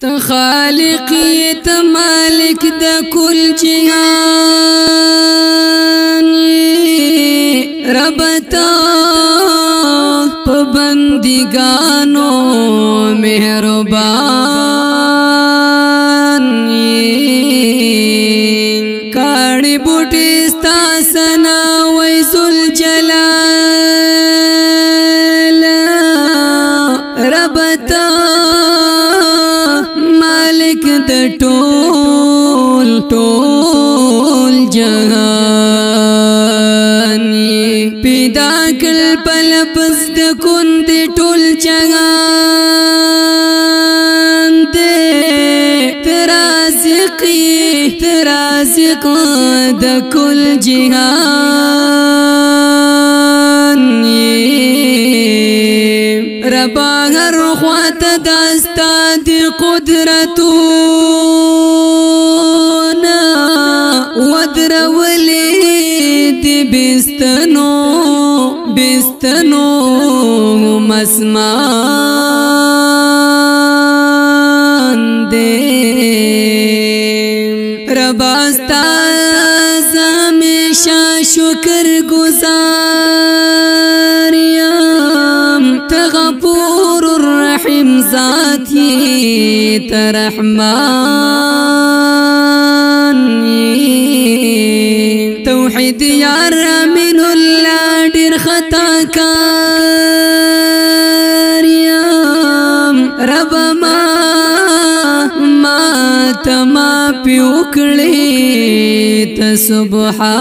ته خالق ته مالک د کل جهان رب ته په بندګانو مهربان کاڼي بوټي ستا ثنا وای ذل جلال رب ته مالک د ټول جهان پیدا کړ په لفظ د کون د ټول جهان ترازق د کل جهان ربا هر خوات داستا دی قدرتونا ودرولی دی بستنو مسمان دے رباستا ہمیشہ شکر گزاریم تغفور الرحیم ذاتی ترحمان توحید یار من اللہ ډیر خطا کاریم رب ما تما پیوکړی ته سبحان